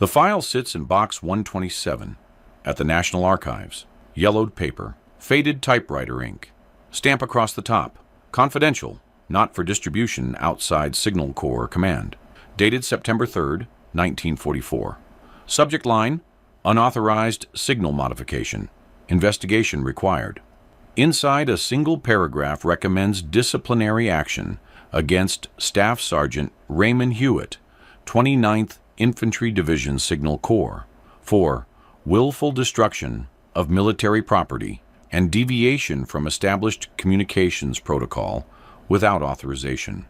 The file sits in Box 127 at the National Archives. Yellowed paper, faded typewriter ink, stamp across the top, confidential, not for distribution outside Signal Corps Command. Dated September 3rd, 1944. Subject line, unauthorized signal modification. Investigation required. Inside, a single paragraph recommends disciplinary action against Staff Sergeant Raymond Hewitt, 29th Infantry Division Signal Corps, for willful destruction of military property and deviation from established communications protocol without authorization.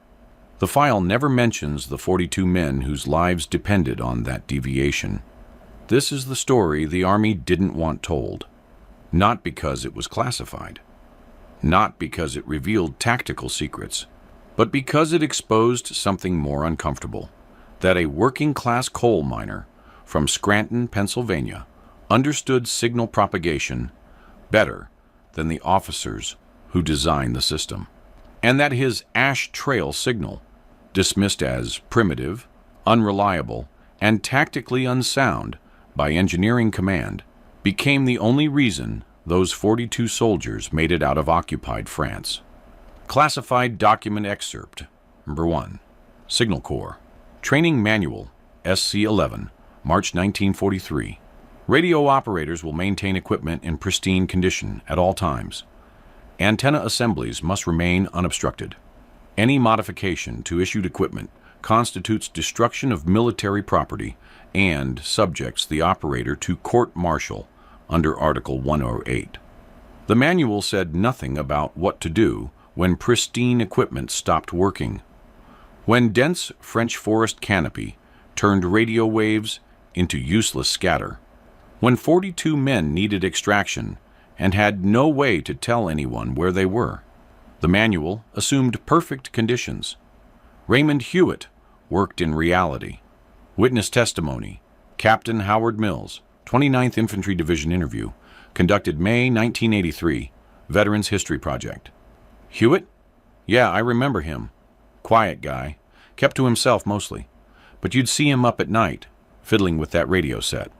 The file never mentions the 42 men whose lives depended on that deviation. This is the story the Army didn't want told, not because it was classified, not because it revealed tactical secrets, but because it exposed something more uncomfortable, that a working-class coal miner from Scranton, Pennsylvania, understood signal propagation better than the officers who designed the system, and that his ash trail signal, dismissed as primitive, unreliable, and tactically unsound by engineering command, became the only reason those 42 soldiers made it out of occupied France. Classified document excerpt. Number 1. Signal Corps. Training Manual, SC-11, March 1943. Radio operators will maintain equipment in pristine condition at all times. Antenna assemblies must remain unobstructed. Any modification to issued equipment constitutes destruction of military property and subjects the operator to court-martial under Article 108. The manual said nothing about what to do when pristine equipment stopped working. When dense French forest canopy turned radio waves into useless scatter. When 42 men needed extraction and had no way to tell anyone where they were. The manual assumed perfect conditions. Raymond Hewitt worked in reality. Witness testimony. Captain Howard Mills, 29th Infantry Division interview, conducted May 1983, Veterans History Project. Hewitt? Yeah, I remember him. Quiet guy, kept to himself mostly, but you'd see him up at night, fiddling with that radio set.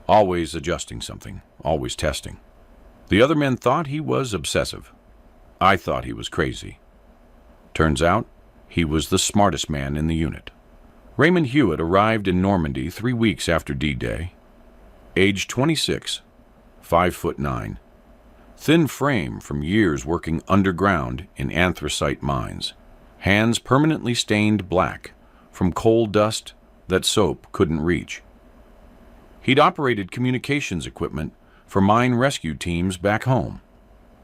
Always adjusting something, always testing. The other men thought he was obsessive. I thought he was crazy. Turns out, he was the smartest man in the unit. Raymond Hewitt arrived in Normandy 3 weeks after D-Day. Age 26, 5'9". Thin frame from years working underground in anthracite mines. Hands permanently stained black from coal dust that soap couldn't reach. He'd operated communications equipment for mine rescue teams back home.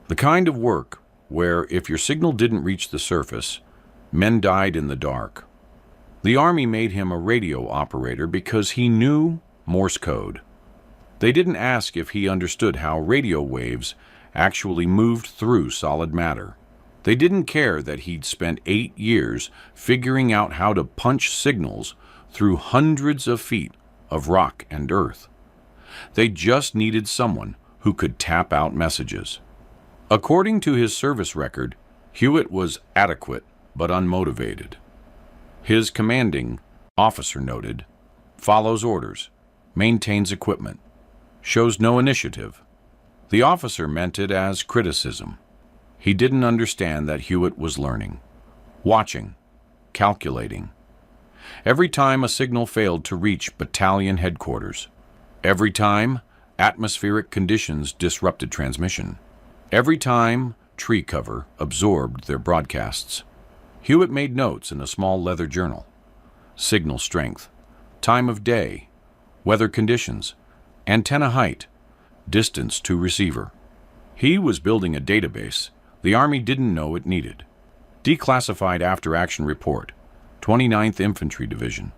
The kind of work where if your signal didn't reach the surface, men died in the dark. The Army made him a radio operator because he knew Morse code. They didn't ask if he understood how radio waves actually moved through solid matter. They didn't care that he'd spent 8 years figuring out how to punch signals through hundreds of feet of rock and earth. They just needed someone who could tap out messages. According to his service record, Hewitt was adequate but unmotivated. His commanding officer noted, follows orders, maintains equipment, shows no initiative. The officer meant it as criticism. He didn't understand that Hewitt was learning, watching, calculating. Every time a signal failed to reach battalion headquarters, every time atmospheric conditions disrupted transmission, every time tree cover absorbed their broadcasts, Hewitt made notes in a small leather journal. Signal strength, time of day, weather conditions, antenna height, distance to receiver. He was building a database the Army didn't know it needed. Declassified after-action report, 29th Infantry Division,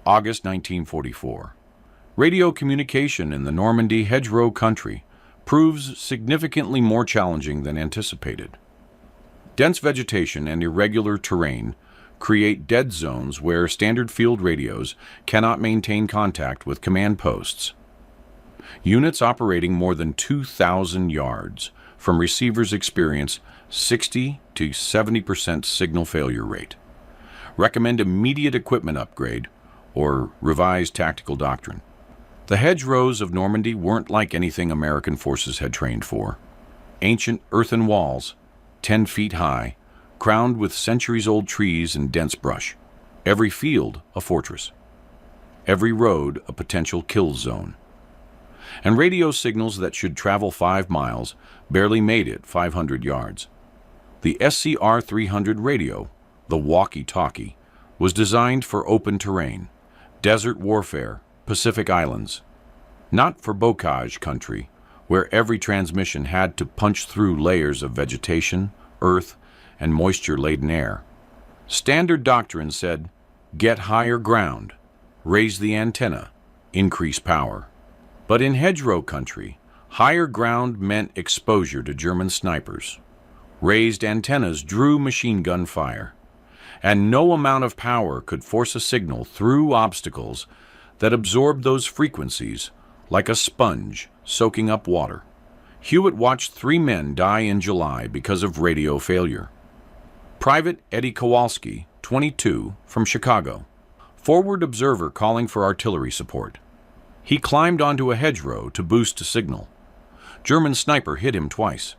August 1944. Radio communication in the Normandy hedgerow country proves significantly more challenging than anticipated. Dense vegetation and irregular terrain create dead zones where standard field radios cannot maintain contact with command posts. Units operating more than 2,000 yards from receivers experience 60 to 70% signal failure rate. Recommend immediate equipment upgrade or revised tactical doctrine. The hedgerows of Normandy weren't like anything American forces had trained for. Ancient earthen walls, 10 feet high, crowned with centuries-old trees and dense brush. Every field a fortress. Every road a potential kill zone. And radio signals that should travel 5 miles barely made it 500 yards. The SCR-300 radio, the walkie-talkie, was designed for open terrain, desert warfare, Pacific Islands. Not for bocage country, where every transmission had to punch through layers of vegetation, earth, and moisture-laden air. Standard doctrine said, get higher ground, raise the antenna, increase power. But in hedgerow country, higher ground meant exposure to German snipers. Raised antennas drew machine gun fire, and no amount of power could force a signal through obstacles that absorbed those frequencies like a sponge soaking up water. Hewitt watched 3 men die in July because of radio failure. Private Eddie Kowalski, 22, from Chicago, forward observer calling for artillery support. He climbed onto a hedgerow to boost a signal. German sniper hit him twice.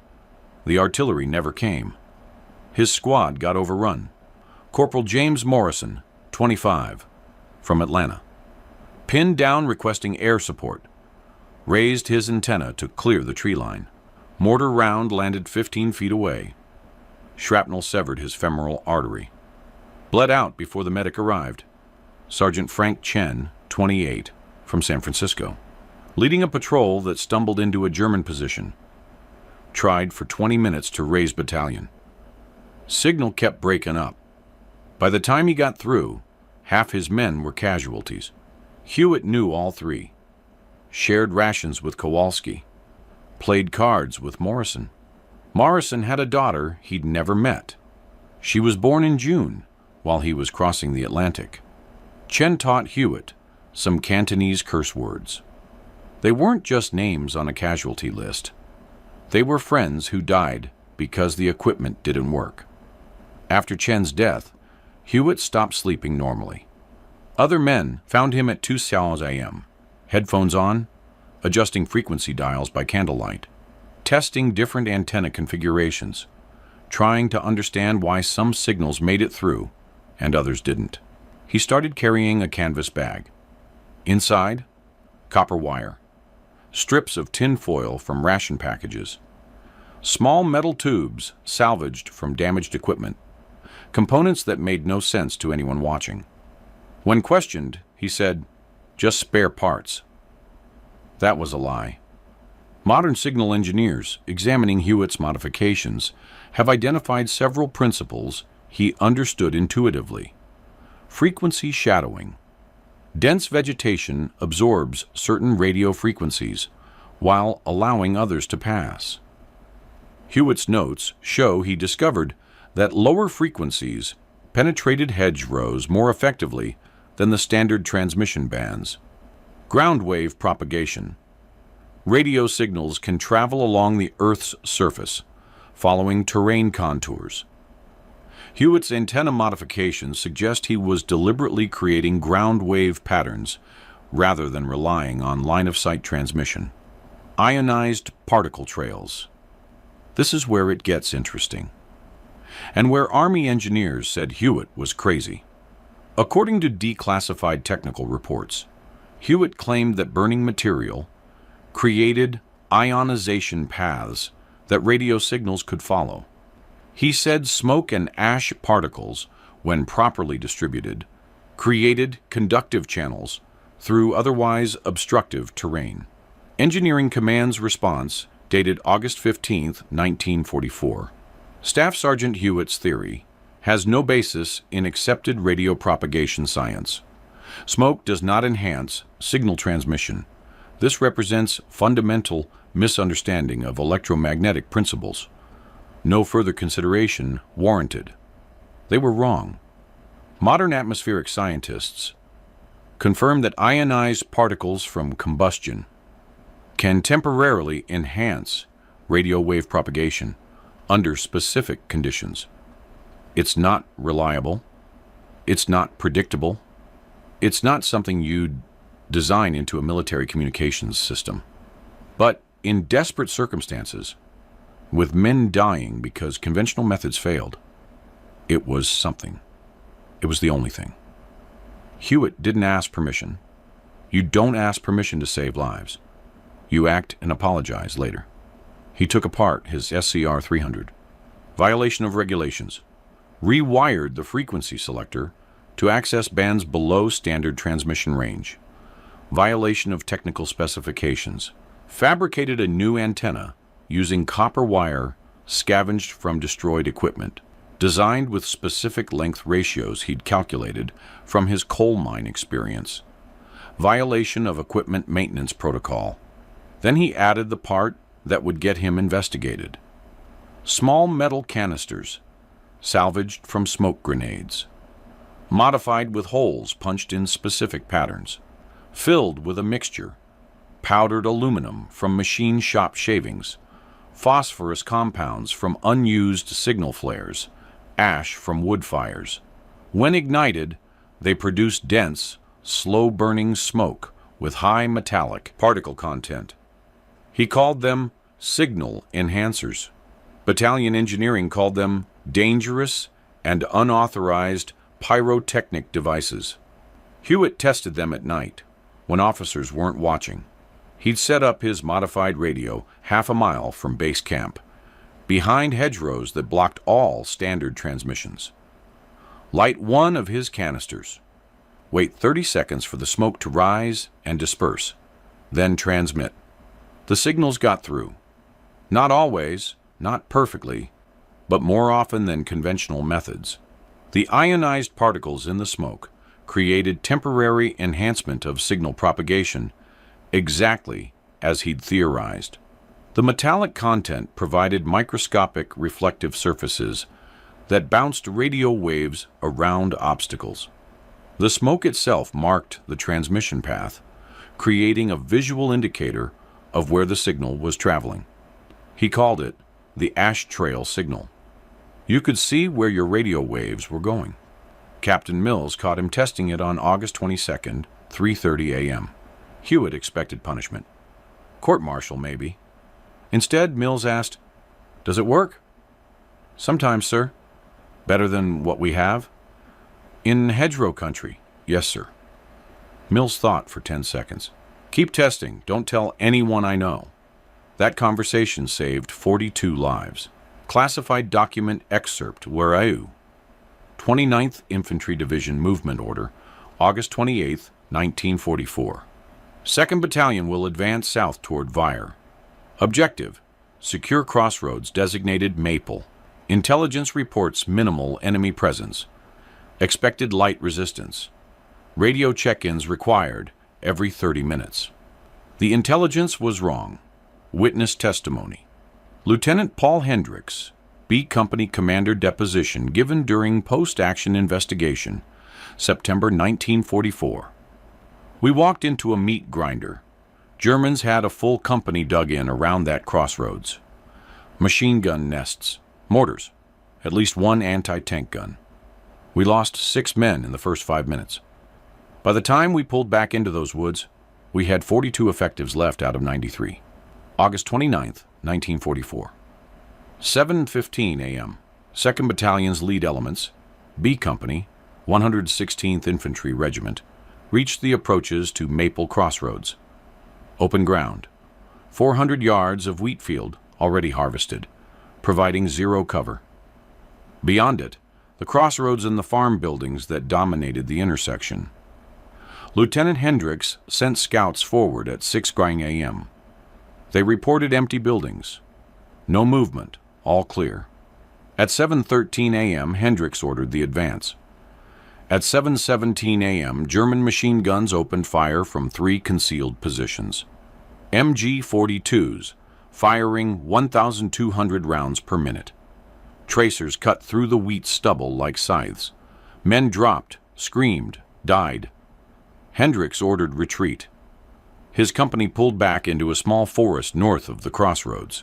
The artillery never came. His squad got overrun. Corporal James Morrison, 25, from Atlanta, pinned down requesting air support, raised his antenna to clear the tree line. Mortar round landed 15 feet away. Shrapnel severed his femoral artery. Bled out before the medic arrived. Sergeant Frank Chen, 28, from San Francisco, leading a patrol that stumbled into a German position. Tried for 20 minutes to raise battalion. Signal kept breaking up. By the time he got through, half his men were casualties. Hewitt knew all 3. Shared rations with Kowalski. Played cards with Morrison. Morrison had a daughter he'd never met. She was born in June while he was crossing the Atlantic. Chen taught Hewitt some Cantonese curse words. They weren't just names on a casualty list. They were friends who died because the equipment didn't work. After Chen's death, Hewitt stopped sleeping normally. Other men found him at 2 a.m., headphones on, adjusting frequency dials by candlelight, testing different antenna configurations, trying to understand why some signals made it through and others didn't. He started carrying a canvas bag. Inside, copper wire, strips of tin foil from ration packages, small metal tubes salvaged from damaged equipment, components that made no sense to anyone watching. When questioned, he said, "Just spare parts." That was a lie. Modern signal engineers examining Hewitt's modifications have identified several principles he understood intuitively. Frequency shadowing. Dense vegetation absorbs certain radio frequencies while allowing others to pass. Hewitt's notes show he discovered that lower frequencies penetrated hedgerows more effectively than the standard transmission bands. Ground wave propagation. Radio signals can travel along the Earth's surface, following terrain contours. Hewitt's antenna modifications suggest he was deliberately creating ground wave patterns rather than relying on line-of-sight transmission. Ionized particle trails. This is where it gets interesting, and where Army engineers said Hewitt was crazy. According to declassified technical reports, Hewitt claimed that burning material created ionization paths that radio signals could follow. He said smoke and ash particles, when properly distributed, created conductive channels through otherwise obstructive terrain. Engineering Command's response, dated August 15, 1944. Staff Sergeant Hewitt's theory has no basis in accepted radio propagation science. Smoke does not enhance signal transmission. This represents fundamental misunderstanding of electromagnetic principles. No further consideration warranted. They were wrong. Modern atmospheric scientists confirm that ionized particles from combustion can temporarily enhance radio wave propagation under specific conditions. It's not reliable. It's not predictable. It's not something you'd design into a military communications system. But in desperate circumstances, with men dying because conventional methods failed, it was something. It was the only thing. Hewitt didn't ask permission. You don't ask permission to save lives. You act and apologize later. He took apart his SCR 300. Violation of regulations. Rewired the frequency selector to access bands below standard transmission range. Violation of technical specifications. Fabricated a new antenna using copper wire scavenged from destroyed equipment, designed with specific length ratios he'd calculated from his coal mine experience. Violation of equipment maintenance protocol. Then he added the part that would get him investigated. Small metal canisters, salvaged from smoke grenades, modified with holes punched in specific patterns, filled with a mixture, powdered aluminum from machine shop shavings, phosphorus compounds from unused signal flares, ash from wood fires. When ignited, they produce dense, slow-burning smoke with high metallic particle content. He called them signal enhancers. Battalion engineering called them dangerous and unauthorized pyrotechnic devices. Hewitt tested them at night, when officers weren't watching. He'd set up his modified radio half a mile from base camp, behind hedgerows that blocked all standard transmissions. Light one of his canisters. Wait 30 seconds for the smoke to rise and disperse, then transmit. The signals got through. Not always, not perfectly, but more often than conventional methods. The ionized particles in the smoke created temporary enhancement of signal propagation, exactly as he'd theorized. The metallic content provided microscopic reflective surfaces that bounced radio waves around obstacles. The smoke itself marked the transmission path, creating a visual indicator of where the signal was traveling. He called it the ash trail signal. You could see where your radio waves were going. Captain Mills caught him testing it on August 22nd, 3:30 a.m. Hewitt expected punishment. Court-martial, maybe. Instead, Mills asked, "Does it work?" "Sometimes, sir." "Better than what we have?" "In hedgerow country, yes, sir." Mills thought for 10 seconds. "Keep testing. Don't tell anyone I know." That conversation saved 42 lives. Classified document excerpt Whereau. 29th Infantry Division Movement Order, August 28, 1944. 2nd Battalion will advance south toward Vire. Objective: secure crossroads designated Maple. Intelligence reports minimal enemy presence. Expected light resistance. Radio check-ins required every 30 minutes. The intelligence was wrong. Witness testimony. Lieutenant Paul Hendricks, B Company Commander deposition given during post-action investigation, September 1944. We walked into a meat grinder. Germans had a full company dug in around that crossroads. Machine gun nests, mortars, at least one anti-tank gun. We lost 6 men in the first 5 minutes. By the time we pulled back into those woods, we had 42 effectives left out of 93. August 29th, 1944. 7:15 a.m. 2nd Battalion's lead elements, B Company, 116th Infantry Regiment, reached the approaches to Maple Crossroads. Open ground. 400 yards of wheat field already harvested, providing zero cover. Beyond it, the crossroads and the farm buildings that dominated the intersection. Lieutenant Hendricks sent scouts forward at 6:00 a.m. They reported empty buildings. No movement, all clear. At 7:13 a.m., Hendricks ordered the advance. At 7:17 a.m., German machine guns opened fire from 3 concealed positions. MG-42s, firing 1,200 rounds per minute. Tracers cut through the wheat stubble like scythes. Men dropped, screamed, died. Hendricks ordered retreat. His company pulled back into a small forest north of the crossroads.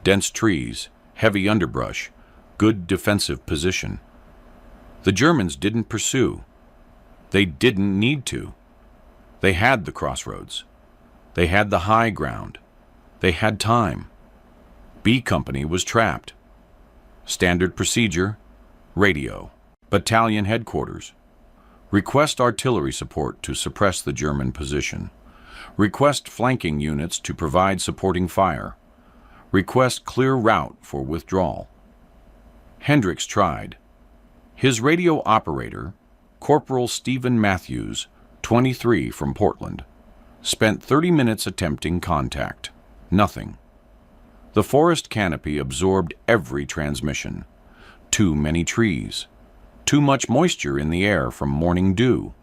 Dense trees, heavy underbrush, good defensive position. The Germans didn't pursue. They didn't need to. They had the crossroads. They had the high ground. They had time. B Company was trapped. Standard procedure: radio. Battalion headquarters. Request artillery support to suppress the German position. Request flanking units to provide supporting fire. Request clear route for withdrawal. Hendricks tried. His radio operator, Corporal Stephen Matthews, 23 from Portland, spent 30 minutes attempting contact. Nothing. The forest canopy absorbed every transmission. Too many trees. Too much moisture in the air from morning dew.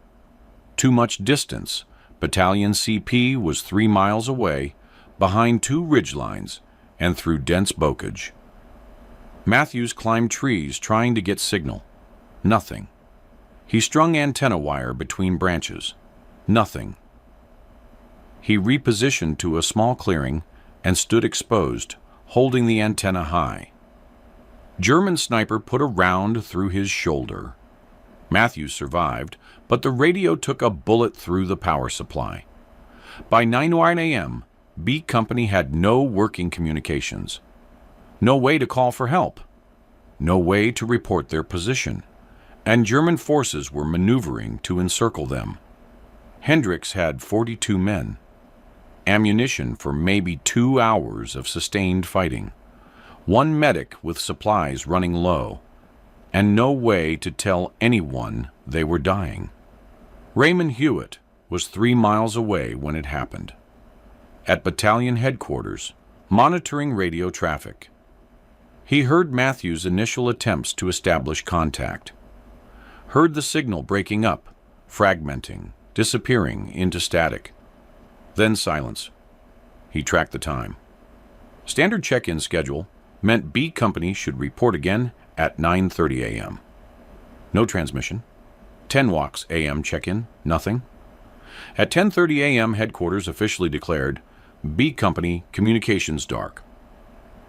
Too much distance. Battalion CP was 3 miles away, behind 2 ridgelines, and through dense bocage. Matthews climbed trees trying to get signal. Nothing. He strung antenna wire between branches. Nothing. He repositioned to a small clearing and stood exposed, holding the antenna high. German sniper put a round through his shoulder. Matthews survived, but the radio took a bullet through the power supply. By 9 a.m., B Company had no working communications. No way to call for help. No way to report their position. And German forces were maneuvering to encircle them. Hendricks had 42 men. Ammunition for maybe 2 hours of sustained fighting. 1 medic with supplies running low. And no way to tell anyone they were dying. Raymond Hewitt was 3 miles away when it happened. At battalion headquarters, monitoring radio traffic. He heard Matthews' initial attempts to establish contact. Heard the signal breaking up, fragmenting, disappearing into static. Then silence. He tracked the time. Standard check-in schedule meant B Company should report again at 9:30 a.m. No transmission. 10 walks a.m. check-in, nothing. At 10:30 a.m., headquarters officially declared B Company communications dark.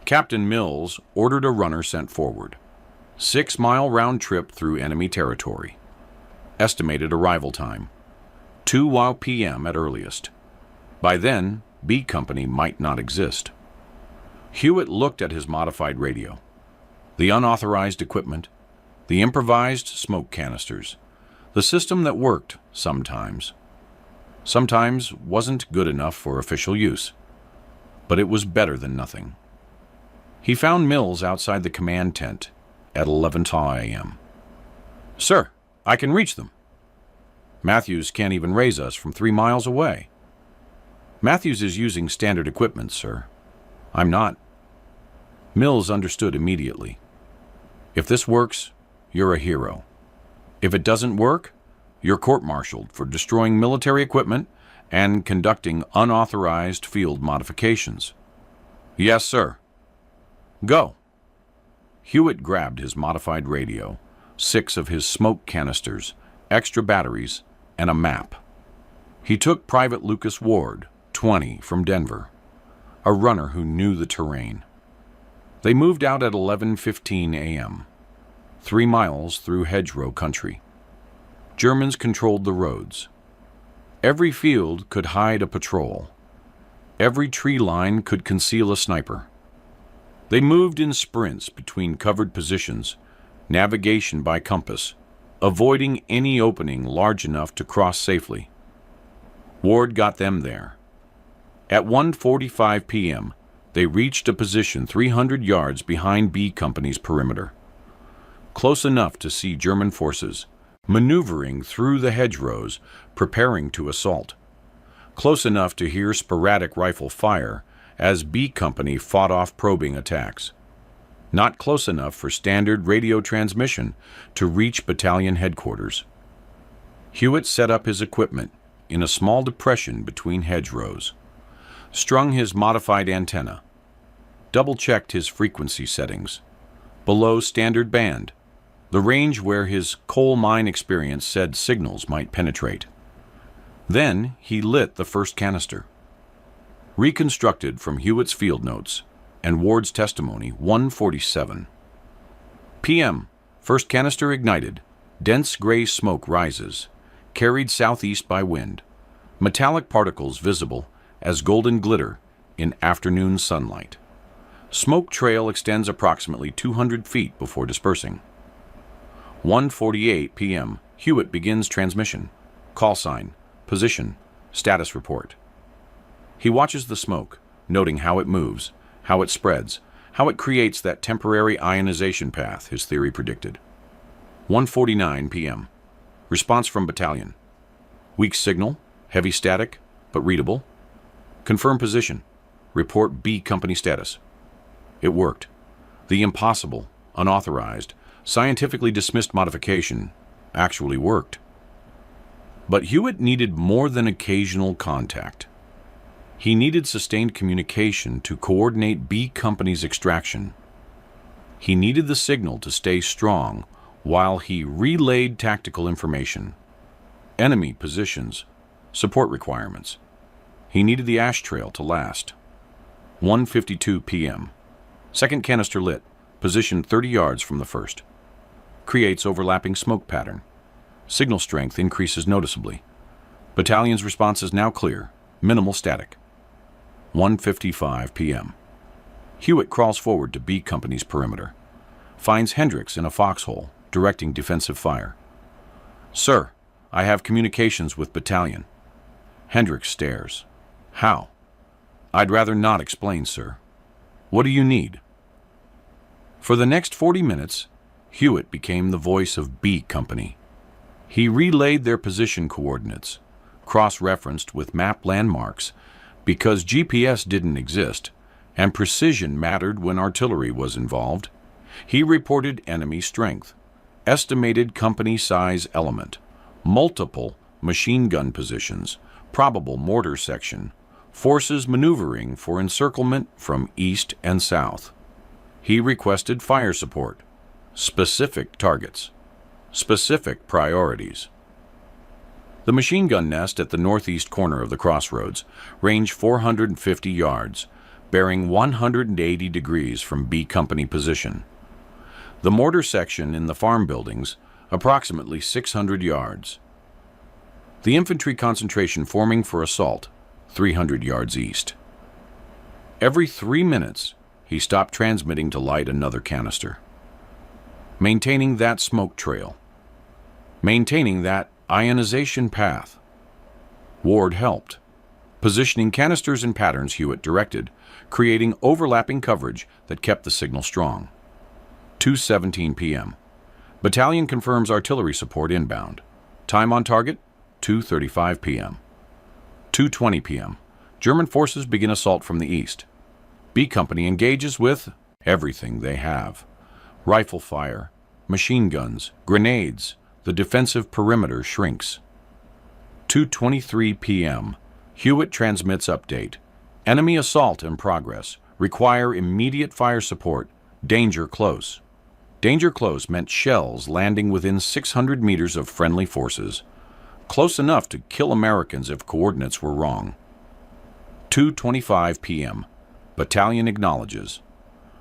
Captain Mills ordered a runner sent forward. 6-mile round trip through enemy territory. Estimated arrival time: 2 p.m. at earliest. By then, B Company might not exist. Hewitt looked at his modified radio. The unauthorized equipment, the improvised smoke canisters, the system that worked sometimes. Sometimes wasn't good enough for official use, but it was better than nothing. He found Mills outside the command tent at 11 a.m. "Sir, I can reach them." "Matthews can't even raise us from 3 miles away." "Matthews is using standard equipment, sir. I'm not." Mills understood immediately. "If this works, you're a hero. If it doesn't work, you're court-martialed for destroying military equipment and conducting unauthorized field modifications." "Yes, sir." "Go." Hewitt grabbed his modified radio, 6 of his smoke canisters, extra batteries, and a map. He took Private Lucas Ward, 20, from Denver, a runner who knew the terrain. They moved out at 11:15 a.m., 3 miles through hedgerow country. Germans controlled the roads. Every field could hide a patrol. Every tree line could conceal a sniper. They moved in sprints between covered positions, navigation by compass, avoiding any opening large enough to cross safely. Ward got them there. At 1:45 p.m., they reached a position 300 yards behind B Company's perimeter. Close enough to see German forces maneuvering through the hedgerows, preparing to assault. Close enough to hear sporadic rifle fire as B Company fought off probing attacks. Not close enough for standard radio transmission to reach battalion headquarters. Hewitt set up his equipment in a small depression between hedgerows, strung his modified antenna, double-checked his frequency settings, below standard band, the range where his coal mine experience said signals might penetrate. Then he lit the first canister. Reconstructed from Hewitt's field notes and Ward's testimony, 1:47 p.m., first canister ignited, dense gray smoke rises, carried southeast by wind, metallic particles visible as golden glitter in afternoon sunlight. Smoke trail extends approximately 200 feet before dispersing. 1:48 p.m. Hewitt begins transmission. Call sign, position, status report. He watches the smoke, noting how it moves, how it spreads, how it creates that temporary ionization path his theory predicted. 1:49 p.m. Response from battalion. Weak signal, heavy static, but readable. Confirm position. Report B Company status. It worked. The impossible, unauthorized, scientifically dismissed modification actually worked. But Hewitt needed more than occasional contact. He needed sustained communication to coordinate B Company's extraction. He needed the signal to stay strong while he relayed tactical information, enemy positions, support requirements. He needed the ash trail to last. 1:52 p.m. Second canister lit, positioned 30 yards from the first. Creates overlapping smoke pattern. Signal strength increases noticeably. Battalion's response is now clear, minimal static. 1:55 p.m. Hewitt crawls forward to B Company's perimeter. Finds Hendricks in a foxhole, directing defensive fire. Sir, I have communications with battalion. Hendricks stares. How? I'd rather not explain, sir. What do you need? For the next 40 minutes, Hewitt became the voice of B Company. He relayed their position coordinates, cross-referenced with map landmarks, because GPS didn't exist, and precision mattered when artillery was involved. He reported enemy strength, estimated company size element, multiple machine gun positions, probable mortar section, forces maneuvering for encirclement from east and south. He requested fire support, specific targets, specific priorities. The machine gun nest at the northeast corner of the crossroads ranged 450 yards, bearing 180 degrees from B Company position. The mortar section in the farm buildings, approximately 600 yards. The infantry concentration forming for assault, 300 yards east. Every 3 minutes, he stopped transmitting to light another canister. Maintaining that smoke trail. Maintaining that ionization path. Ward helped, positioning canisters in patterns Hewitt directed, creating overlapping coverage that kept the signal strong. 2:17 p.m. Battalion confirms artillery support inbound. Time on target, 2:35 p.m. 2:20 p.m. German forces begin assault from the east. B Company engages with everything they have. Rifle fire, machine guns, grenades. The defensive perimeter shrinks. 2:23 p.m. Hewitt transmits update. Enemy assault in progress. Require immediate fire support. Danger close. Danger close meant shells landing within 600 meters of friendly forces. Close enough to kill Americans if coordinates were wrong. 2:25 p.m. Battalion acknowledges.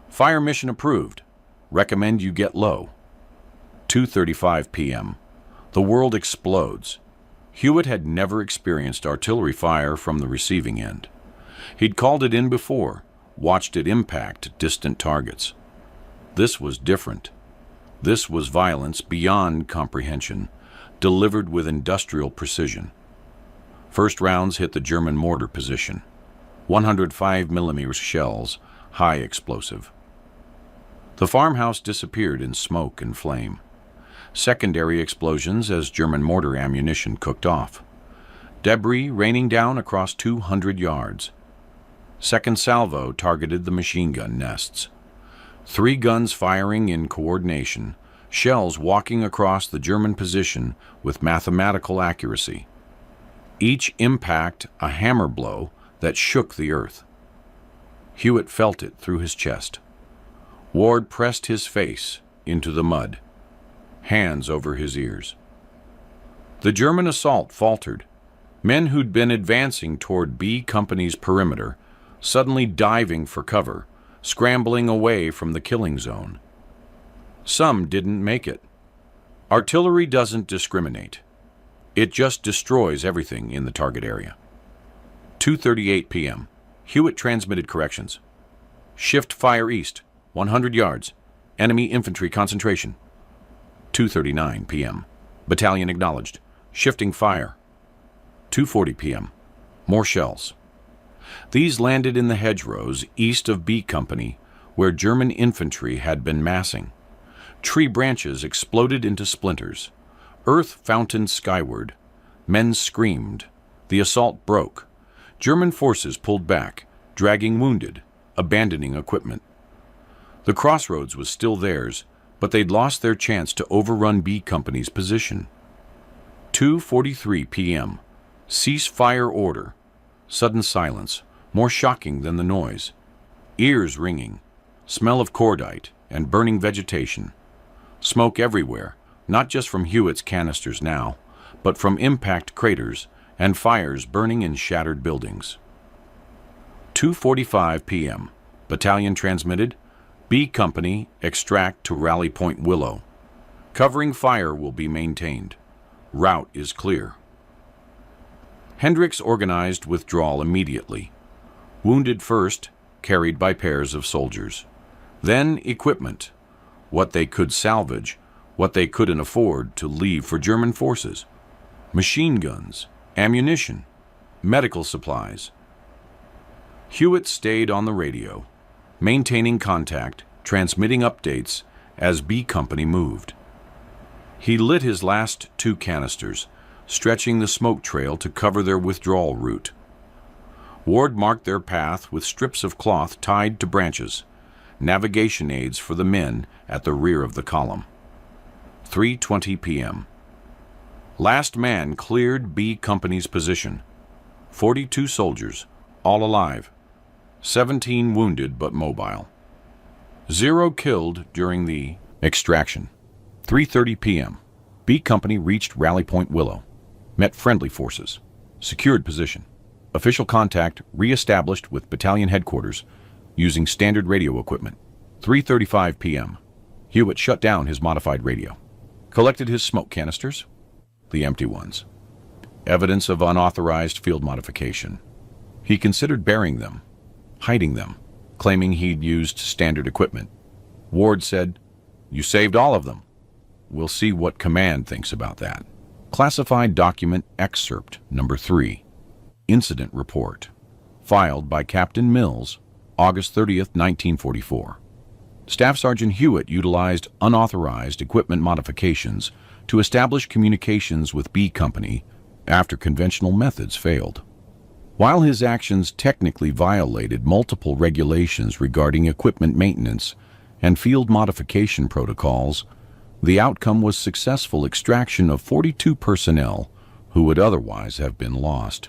Fire mission approved. Recommend you get low. 2:35 p.m. The world explodes. Hewitt had never experienced artillery fire from the receiving end. He'd called it in before, watched it impact distant targets. This was different. This was violence beyond comprehension, delivered with industrial precision. First rounds hit the German mortar position. 105mm shells, high explosive. The farmhouse disappeared in smoke and flame. Secondary explosions as German mortar ammunition cooked off. Debris raining down across 200 yards. Second salvo targeted the machine gun nests. 3 guns firing in coordination, shells walking across the German position with mathematical accuracy. Each impact a hammer blow that shook the earth. Hewitt felt it through his chest. Ward pressed his face into the mud, hands over his ears. The German assault faltered. Men who'd been advancing toward B Company's perimeter, suddenly diving for cover, scrambling away from the killing zone. Some didn't make it. Artillery doesn't discriminate. It just destroys everything in the target area. 2:38 p.m. Hewitt transmitted corrections. Shift fire east, 100 yards. Enemy infantry concentration. 2:39 p.m. Battalion acknowledged. Shifting fire. 2:40 p.m. More shells. These landed in the hedgerows east of B Company, where German infantry had been massing. Tree branches exploded into splinters. Earth fountained skyward. Men screamed. The assault broke. German forces pulled back, dragging wounded, abandoning equipment. The crossroads was still theirs, but they'd lost their chance to overrun B Company's position. 2:43 p.m. Ceasefire order. Sudden silence, more shocking than the noise. Ears ringing. Smell of cordite and burning vegetation. Smoke everywhere, not just from Hewitt's canisters now, but from impact craters and fires burning in shattered buildings. 2:45 p.m. Battalion transmitted. B Company extract to Rally Point Willow. Covering fire will be maintained. Route is clear. Hendricks organized withdrawal immediately. Wounded first, carried by pairs of soldiers. Then equipment. What they could salvage, what they couldn't afford to leave for German forces. Machine guns, ammunition, medical supplies. Hewitt stayed on the radio, maintaining contact, transmitting updates as B Company moved. He lit his last 2 canisters, stretching the smoke trail to cover their withdrawal route. Ward marked their path with strips of cloth tied to branches, navigation aids for the men at the rear of the column. 3:20 p.m. Last man cleared B Company's position. 42 soldiers, all alive. 17 wounded but mobile. 0 killed during the extraction. 3:30 p.m. B Company reached Rally Point Willow. Met friendly forces. Secured position. Official contact re-established with battalion headquarters using standard radio equipment. 3:35 p.m. Hewitt shut down his modified radio. Collected his smoke canisters, the empty ones. Evidence of unauthorized field modification. He considered burying them, hiding them, claiming he'd used standard equipment. Ward said, "You saved all of them. We'll see what command thinks about that." Classified document excerpt number 3. Incident report. Filed by Captain Mills, August 30th, 1944. Staff Sergeant Hewitt utilized unauthorized equipment modifications to establish communications with B Company after conventional methods failed. While his actions technically violated multiple regulations regarding equipment maintenance and field modification protocols, the outcome was successful extraction of 42 personnel who would otherwise have been lost.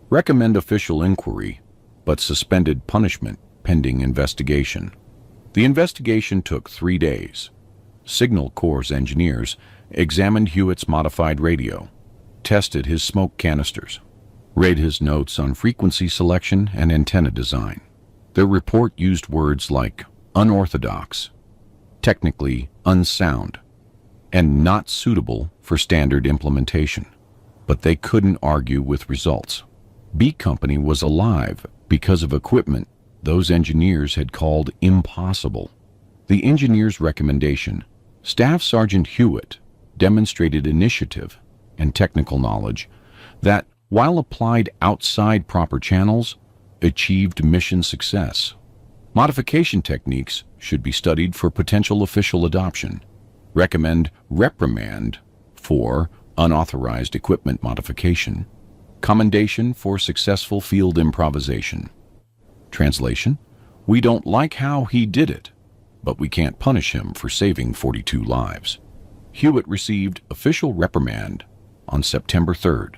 Recommend official inquiry, but suspended punishment pending investigation. The investigation took 3 days. Signal Corps engineers examined Hewitt's modified radio, tested his smoke canisters, read his notes on frequency selection and antenna design. Their report used words like unorthodox, technically unsound, and not suitable for standard implementation. But they couldn't argue with results. B Company was alive because of equipment those engineers had called impossible. The engineers' recommendation, Staff Sergeant Hewitt demonstrated initiative and technical knowledge that, while applied outside proper channels, achieved mission success. Modification techniques should be studied for potential official adoption. Recommend reprimand for unauthorized equipment modification. Commendation for successful field improvisation. Translation: we don't like how he did it, but we can't punish him for saving 42 lives. Hewitt received official reprimand on September 3rd.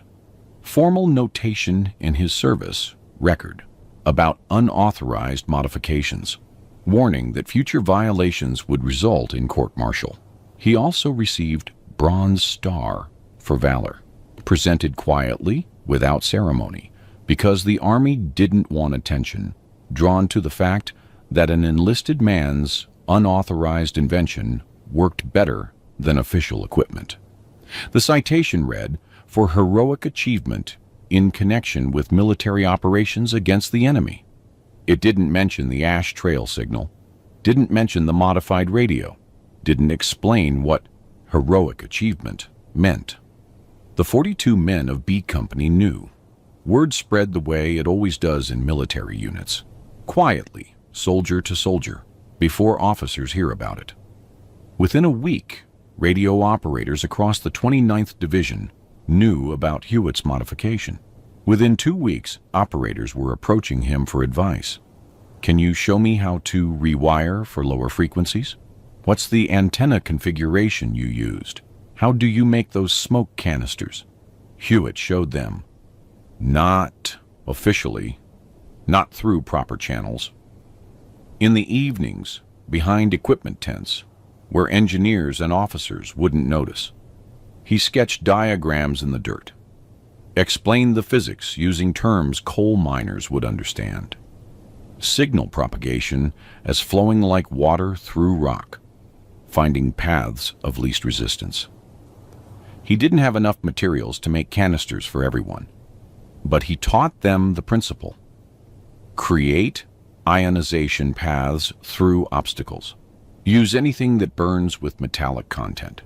Formal notation in his service record about unauthorized modifications, warning that future violations would result in court-martial. He also received Bronze Star for valor, presented quietly, without ceremony, because the Army didn't want attention drawn to the fact that an enlisted man's unauthorized invention worked better than official equipment. The citation read, for heroic achievement in connection with military operations against the enemy. It didn't mention the ash trail signal, didn't mention the modified radio, didn't explain what heroic achievement meant. The 42 men of B Company knew. Word spread the way it always does in military units, quietly, soldier to soldier, before officers hear about it. Within a week, radio operators across the 29th Division knew about Hewitt's modification. Within 2 weeks, operators were approaching him for advice. Can you show me how to rewire for lower frequencies? What's the antenna configuration you used? How do you make those smoke canisters? Hewitt showed them. Not officially, not through proper channels. In the evenings, behind equipment tents, where engineers and officers wouldn't notice. He sketched diagrams in the dirt, explained the physics using terms coal miners would understand. Signal propagation as flowing like water through rock, finding paths of least resistance. He didn't have enough materials to make canisters for everyone, but he taught them the principle. Create ionization paths through obstacles. Use anything that burns with metallic content.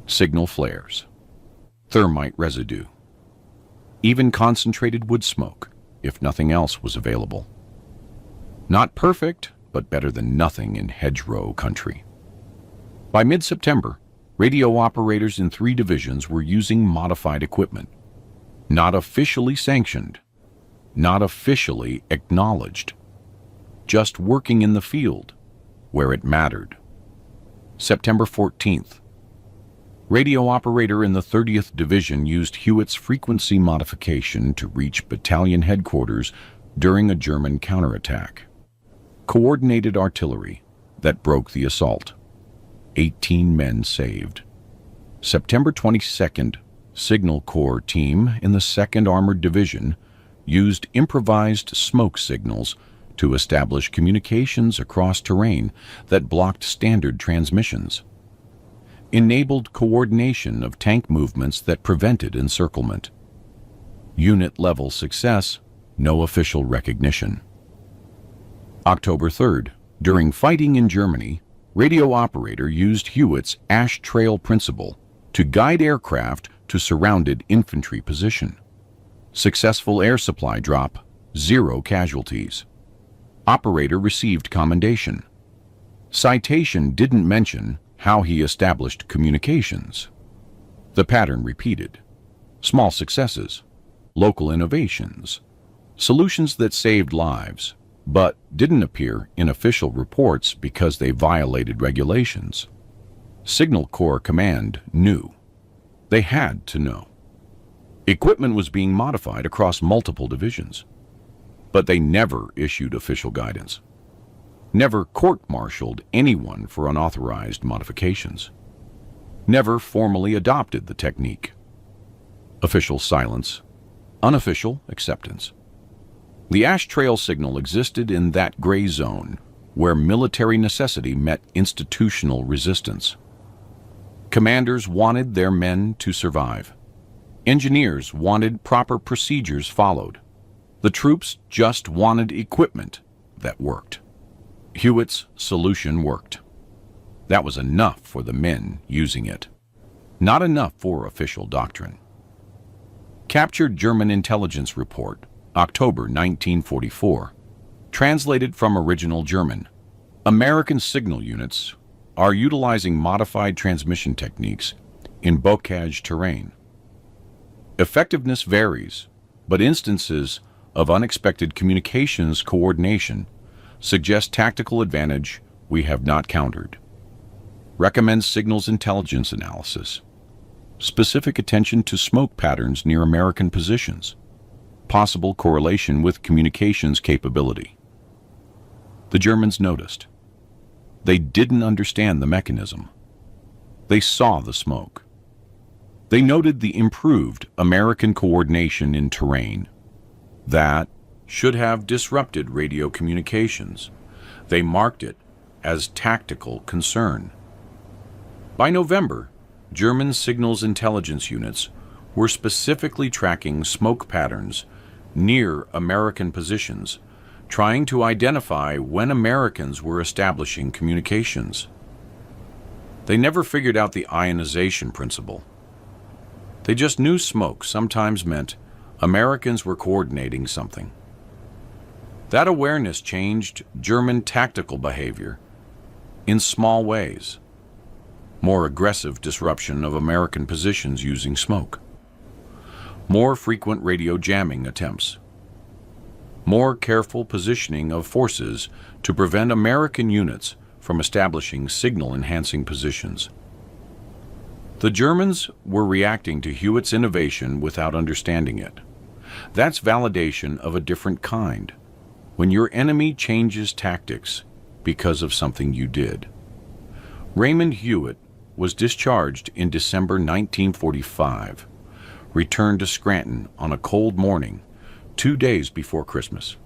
Signal flares, thermite residue, even concentrated wood smoke, if nothing else was available. Not perfect, but better than nothing in hedgerow country. By mid-September, radio operators in 3 divisions were using modified equipment, not officially sanctioned, not officially acknowledged, just working in the field where it mattered. September 14th. Radio operator in the 30th Division used Hewitt's frequency modification to reach battalion headquarters during a German counterattack. Coordinated artillery that broke the assault. 18 men saved. September 22nd, Signal Corps team in the 2nd Armored Division used improvised smoke signals to establish communications across terrain that blocked standard transmissions. Enabled coordination of tank movements that prevented encirclement. Unit-level success, no official recognition. October 3rd, during fighting in Germany, radio operator used Hewitt's ash trail principle to guide aircraft to surrounded infantry position. Successful air supply drop, 0 casualties. Operator received commendation. Citation didn't mention how he established communications. The pattern repeated. Small successes, local innovations, solutions that saved lives, but didn't appear in official reports because they violated regulations. Signal Corps Command knew. They had to know. Equipment was being modified across multiple divisions, but they never issued official guidance. Never court-martialed anyone for unauthorized modifications. Never formally adopted the technique. Official silence, unofficial acceptance. The ash trail signal existed in that gray zone where military necessity met institutional resistance. Commanders wanted their men to survive. Engineers wanted proper procedures followed. The troops just wanted equipment that worked. Hewitt's solution worked. That was enough for the men using it. Not enough for official doctrine. Captured German intelligence report, October 1944. Translated from original German. American signal units are utilizing modified transmission techniques in bocage terrain. Effectiveness varies, but instances of unexpected communications coordination suggest tactical advantage we have not countered. Recommends signals intelligence analysis. Specific attention to smoke patterns near American positions. Possible correlation with communications capability. The Germans noticed. They didn't understand the mechanism. They saw the smoke. They noted the improved American coordination in terrain. That should have disrupted radio communications. They marked it as tactical concern. By November, German signals intelligence units were specifically tracking smoke patterns near American positions, trying to identify when Americans were establishing communications. They never figured out the ionization principle. They just knew smoke sometimes meant Americans were coordinating something. That awareness changed German tactical behavior in small ways. More aggressive disruption of American positions using smoke. More frequent radio jamming attempts. More careful positioning of forces to prevent American units from establishing signal-enhancing positions. The Germans were reacting to Hewitt's innovation without understanding it. That's validation of a different kind, when your enemy changes tactics because of something you did. Raymond Hewitt was discharged in December 1945, returned to Scranton on a cold morning 2 days before Christmas.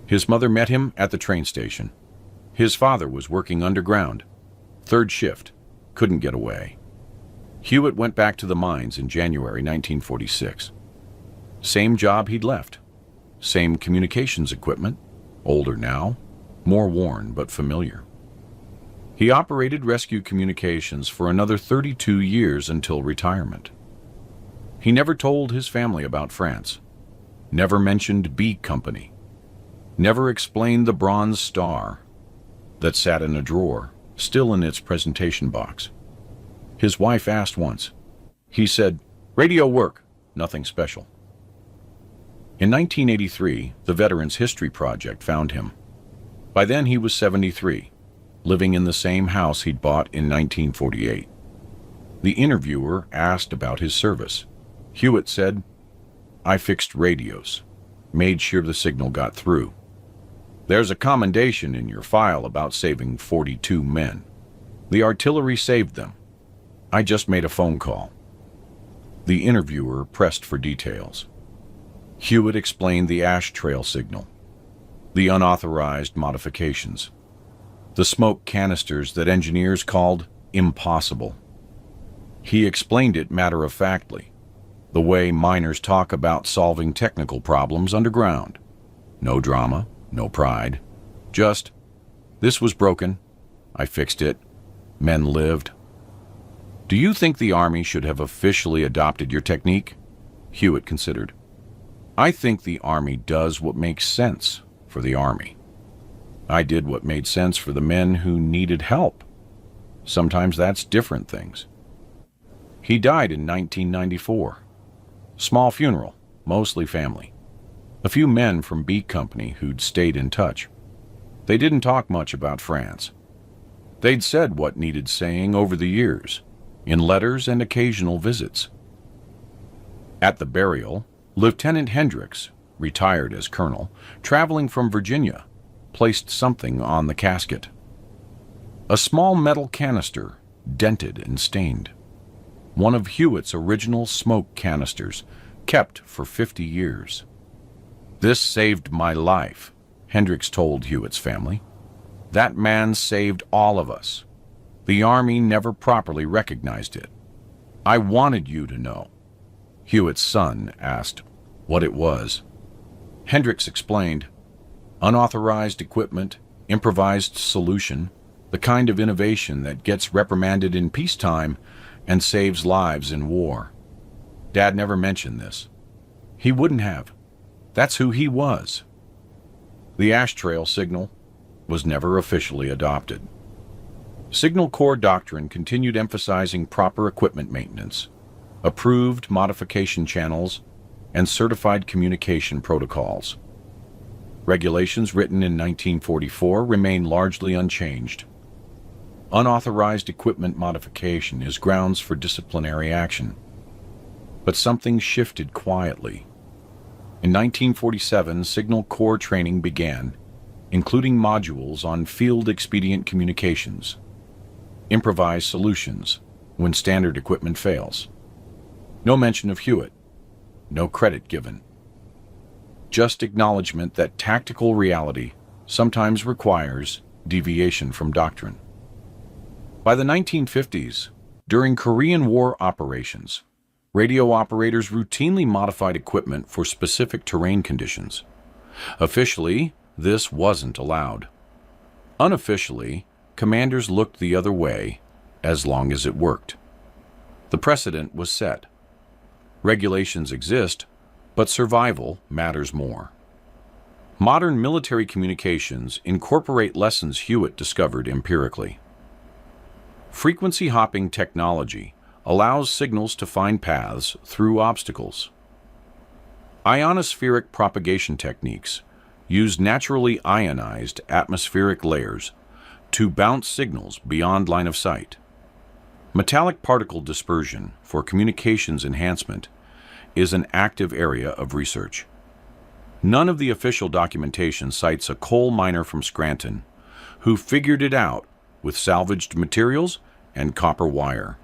His mother met him at the train station. His father was working underground, third shift, couldn't get away. Hewitt went back to the mines in January 1946. Same job he'd left. Same communications equipment, older now, more worn but familiar. He operated rescue communications for another 32 years until retirement. He never told his family about France, never mentioned B Company, never explained the bronze star that sat in a drawer, still in its presentation box. His wife asked once. He said, "Radio work, nothing special." In 1983, the Veterans History Project found him. By then he was 73, living in the same house he'd bought in 1948. The interviewer asked about his service. Hewitt said, "I fixed radios, made sure the signal got through. There's a commendation in your file about saving 42 men. The artillery saved them. I just made a phone call." The interviewer pressed for details. Hewitt explained the ash trail signal, the unauthorized modifications, the smoke canisters that engineers called impossible. He explained it matter-of-factly, the way miners talk about solving technical problems underground. No drama, no pride, just, "This was broken, I fixed it, men lived." "Do you think the Army should have officially adopted your technique?" Hewitt considered. "I think the Army does what makes sense for the Army. I did what made sense for the men who needed help. Sometimes that's different things." He died in 1994. Small funeral, mostly family. A few men from B Company who'd stayed in touch. They didn't talk much about France. They'd said what needed saying over the years, in letters and occasional visits. At the burial, Lieutenant Hendricks, retired as colonel, traveling from Virginia, placed something on the casket. A small metal canister, dented and stained. One of Hewitt's original smoke canisters, kept for 50 years. "This saved my life," Hendricks told Hewitt's family. "That man saved all of us. The Army never properly recognized it. I wanted you to know." Hewitt's son asked what it was. Hendricks explained, "Unauthorized equipment, improvised solution, the kind of innovation that gets reprimanded in peacetime and saves lives in war. Dad never mentioned this. He wouldn't have. That's who he was." The ash trail signal was never officially adopted. Signal Corps doctrine continued emphasizing proper equipment maintenance, approved modification channels, and certified communication protocols. Regulations written in 1944 remain largely unchanged. Unauthorized equipment modification is grounds for disciplinary action. But something shifted quietly. In 1947, Signal Corps training began, including modules on field expedient communications, improvised solutions when standard equipment fails. No mention of Hewitt. No credit given. Just acknowledgement that tactical reality sometimes requires deviation from doctrine. By the 1950s, during Korean War operations, Radio operators routinely modified equipment for specific terrain conditions. Officially, this wasn't allowed. Unofficially, commanders looked the other way as long as it worked. The precedent was set. Regulations exist, but survival matters more. Modern military communications incorporate lessons Hewitt discovered empirically. Frequency hopping technology allows signals to find paths through obstacles. Ionospheric propagation techniques use naturally ionized atmospheric layers to bounce signals beyond line of sight. Metallic particle dispersion for communications enhancement is an active area of research. None of the official documentation cites a coal miner from Scranton who figured it out with salvaged materials and copper wire.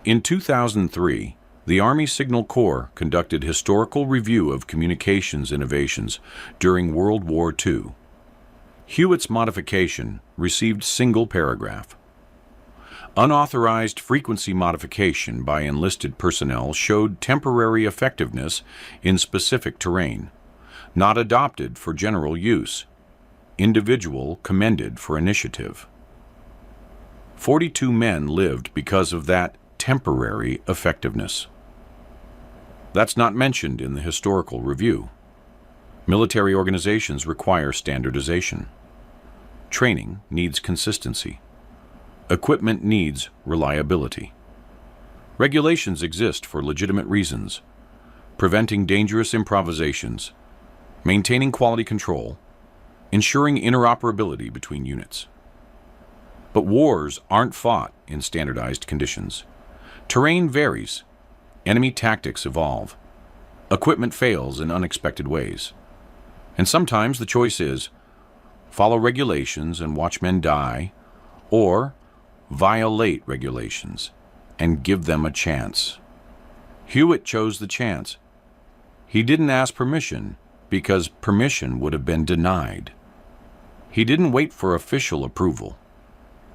In 2003, the Army Signal Corps conducted historical review of communications innovations during World War II. Hewitt's modification received single paragraph. Unauthorized frequency modification by enlisted personnel showed temporary effectiveness in specific terrain, not adopted for general use. Individual commended for initiative. 42 men lived because of that temporary effectiveness. That's not mentioned in the historical review. Military organizations require standardization. Training needs consistency. Equipment needs reliability. Regulations exist for legitimate reasons, preventing dangerous improvisations, maintaining quality control, ensuring interoperability between units. But wars aren't fought in standardized conditions. Terrain varies. Enemy tactics evolve. Equipment fails in unexpected ways. And sometimes the choice is follow regulations and watch men die, or violate regulations and give them a chance. Hewitt chose the chance. He didn't ask permission because permission would have been denied. He didn't wait for official approval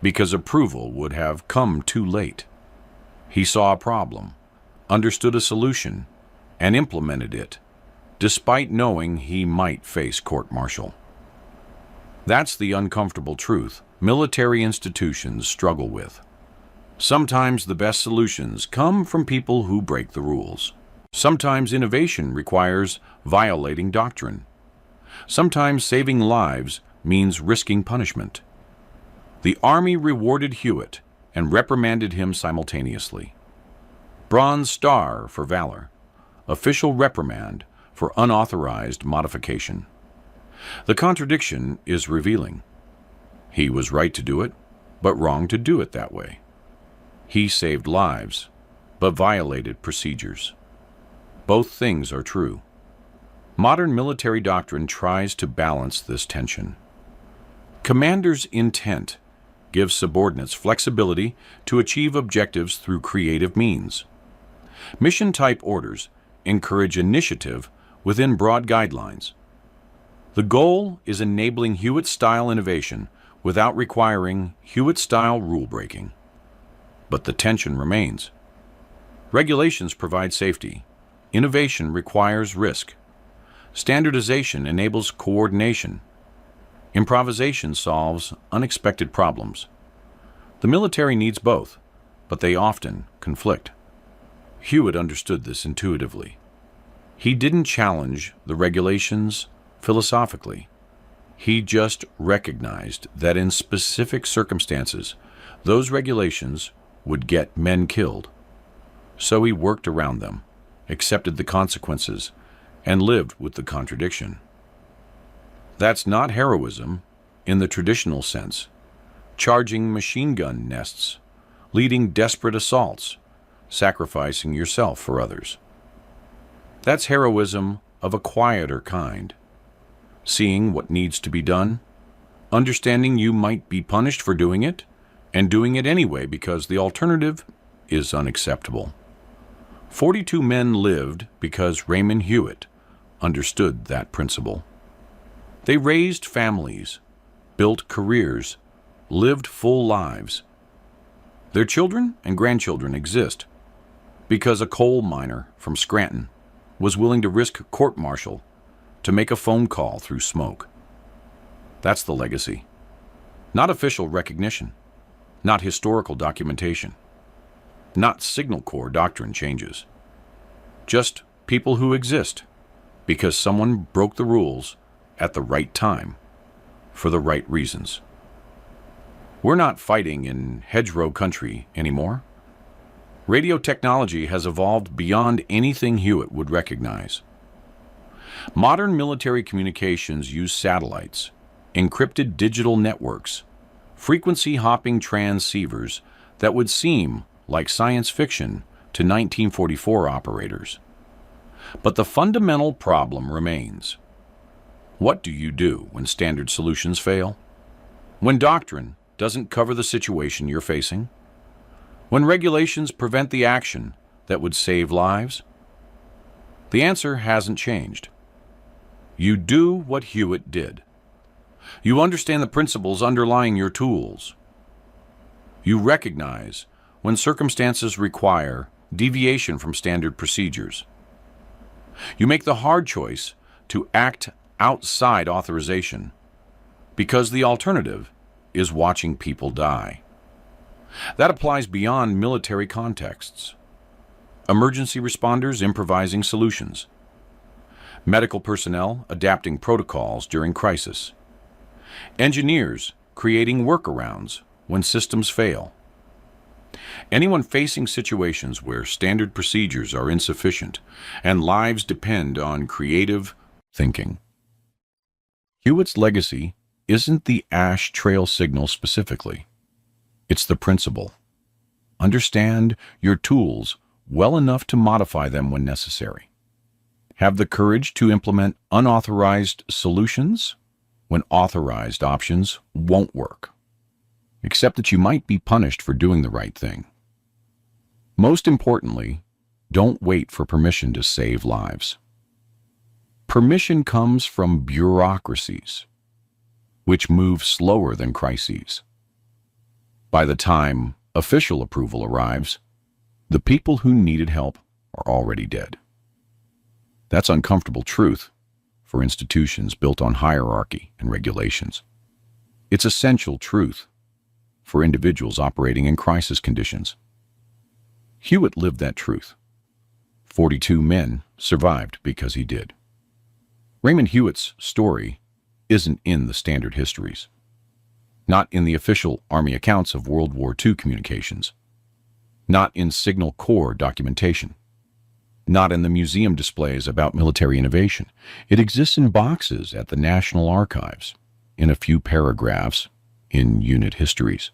because approval would have come too late. He saw a problem, understood a solution, and implemented it, despite knowing he might face court-martial. That's the uncomfortable truth military institutions struggle with. Sometimes the best solutions come from people who break the rules. Sometimes innovation requires violating doctrine. Sometimes saving lives means risking punishment. The Army rewarded Hewitt and reprimanded him simultaneously. Bronze Star for valor, official reprimand for unauthorized modification. The contradiction is revealing. He was right to do it, but wrong to do it that way. He saved lives, but violated procedures. Both things are true. Modern military doctrine tries to balance this tension. Commander's intent gives subordinates flexibility to achieve objectives through creative means. Mission-type orders encourage initiative within broad guidelines. The goal is enabling Hewitt-style innovation without requiring Hewitt-style rule-breaking. But the tension remains. Regulations provide safety. Innovation requires risk. Standardization enables coordination. Improvisation solves unexpected problems. The military needs both, but they often conflict. Hewitt understood this intuitively. He didn't challenge the regulations philosophically. He just recognized that in specific circumstances, those regulations would get men killed. So he worked around them, accepted the consequences, and lived with the contradiction. That's not heroism in the traditional sense, charging machine gun nests, leading desperate assaults, sacrificing yourself for others. That's heroism of a quieter kind, seeing what needs to be done, understanding you might be punished for doing it, and doing it anyway because the alternative is unacceptable. 42 men lived because Raymond Hewitt understood that principle. They raised families, built careers, lived full lives. Their children and grandchildren exist. Because a coal miner from Scranton was willing to risk court-martial to make a phone call through smoke. That's the legacy. Not official recognition, not historical documentation, not Signal Corps doctrine changes. Just people who exist because someone broke the rules at the right time for the right reasons. We're not fighting in hedgerow country anymore. Radio technology has evolved beyond anything Hewitt would recognize. Modern military communications use satellites, encrypted digital networks, frequency-hopping transceivers that would seem like science fiction to 1944 operators. But the fundamental problem remains. What do you do when standard solutions fail? When doctrine doesn't cover the situation you're facing? When regulations prevent the action that would save lives? The answer hasn't changed. You do what Hewitt did. You understand the principles underlying your tools. You recognize when circumstances require deviation from standard procedures. You make the hard choice to act outside authorization because the alternative is watching people die. That applies beyond military contexts. Emergency responders improvising solutions. Medical personnel adapting protocols during crisis. Engineers creating workarounds when systems fail. Anyone facing situations where standard procedures are insufficient and lives depend on creative thinking. Hewitt's legacy isn't the ash trail signal specifically. It's the principle. Understand your tools well enough to modify them when necessary. Have the courage to implement unauthorized solutions when authorized options won't work. Accept that you might be punished for doing the right thing. Most importantly, don't wait for permission to save lives. Permission comes from bureaucracies, which move slower than crises. By the time official approval arrives, the people who needed help are already dead. That's uncomfortable truth for institutions built on hierarchy and regulations. It's essential truth for individuals operating in crisis conditions. Hewitt lived that truth. 42 men survived because he did. Raymond Hewitt's story isn't in the standard histories, not in the official Army accounts of World War II communications, not in Signal Corps documentation, not in the museum displays about military innovation. It exists in boxes at the National Archives, in a few paragraphs in unit histories,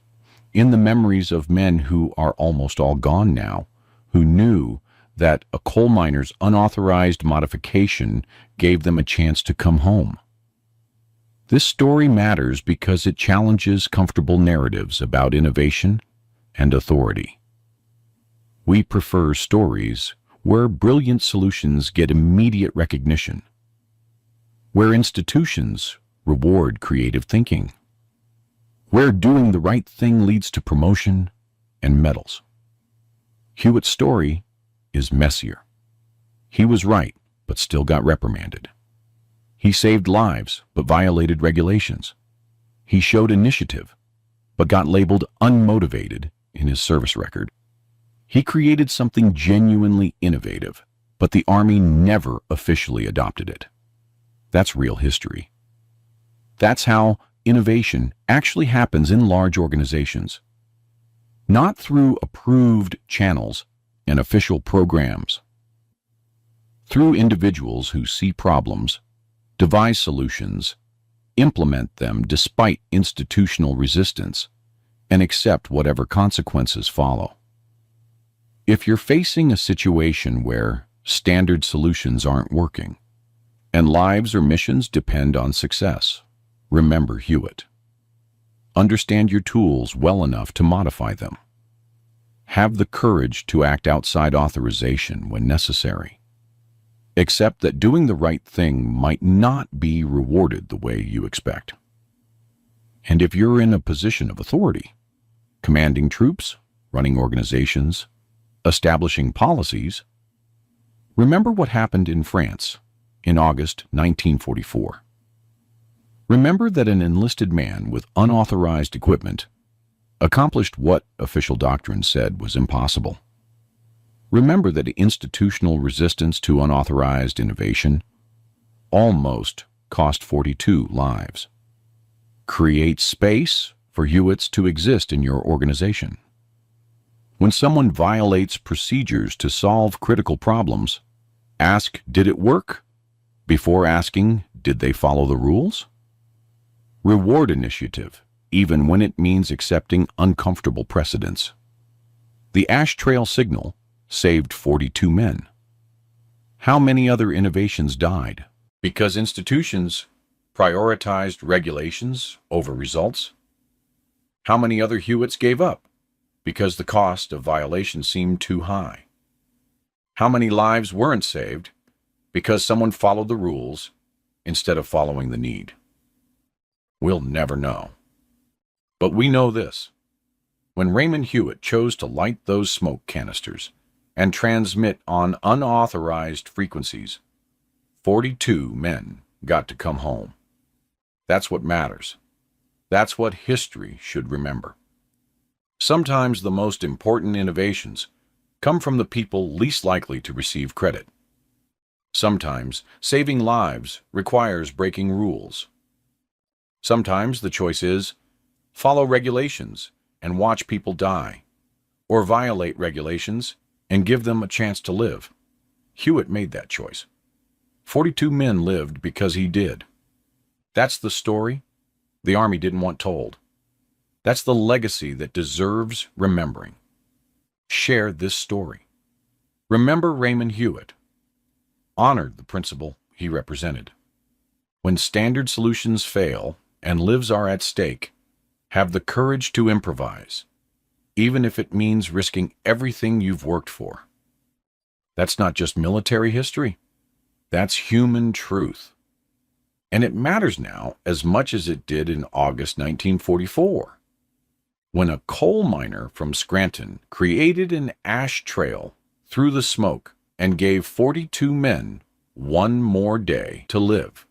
in the memories of men who are almost all gone now, who knew that a coal miner's unauthorized modification gave them a chance to come home. This story matters because it challenges comfortable narratives about innovation and authority. We prefer stories where brilliant solutions get immediate recognition, where institutions reward creative thinking, where doing the right thing leads to promotion and medals. Hewitt's story is messier. He was right, but still got reprimanded. He saved lives, but violated regulations. He showed initiative, but got labeled unmotivated in his service record. He created something genuinely innovative, but the Army never officially adopted it. That's real history. That's how innovation actually happens in large organizations. Not through approved channels and official programs. Through individuals who see problems, devise solutions, implement them despite institutional resistance, and accept whatever consequences follow. If you're facing a situation where standard solutions aren't working, and lives or missions depend on success, remember Hewitt. Understand your tools well enough to modify them. Have the courage to act outside authorization when necessary. Accept that doing the right thing might not be rewarded the way you expect. And if you're in a position of authority, commanding troops, running organizations, establishing policies. Remember what happened in France in August 1944. Remember that an enlisted man with unauthorized equipment accomplished what official doctrine said was impossible. Remember that institutional resistance to unauthorized innovation almost cost 42 lives. Create space for Hewitts to exist in your organization. When someone violates procedures to solve critical problems, ask, did it work? Before asking, did they follow the rules? Reward initiative, even when it means accepting uncomfortable precedents. The ash trail signal saved 42 men. How many other innovations died? Because institutions prioritized regulations over results? How many other Hewitts gave up? Because the cost of violation seemed too high? How many lives weren't saved because someone followed the rules instead of following the need? We'll never know. But we know this. When Raymond Hewitt chose to light those smoke canisters and transmit on unauthorized frequencies, 42 men got to come home. That's what matters. That's what history should remember. Sometimes the most important innovations come from the people least likely to receive credit. Sometimes saving lives requires breaking rules. Sometimes the choice is follow regulations and watch people die, or violate regulations and give them a chance to live. Hewitt made that choice. 42 men lived because he did. That's the story the Army didn't want told. That's the legacy that deserves remembering. Share this story. Remember Raymond Hewitt. Honor the principle he represented. When standard solutions fail and lives are at stake, have the courage to improvise, even if it means risking everything you've worked for. That's not just military history. That's human truth. And it matters now as much as it did in August 1944, when a coal miner from Scranton created an ash trail through the smoke and gave 42 men one more day to live.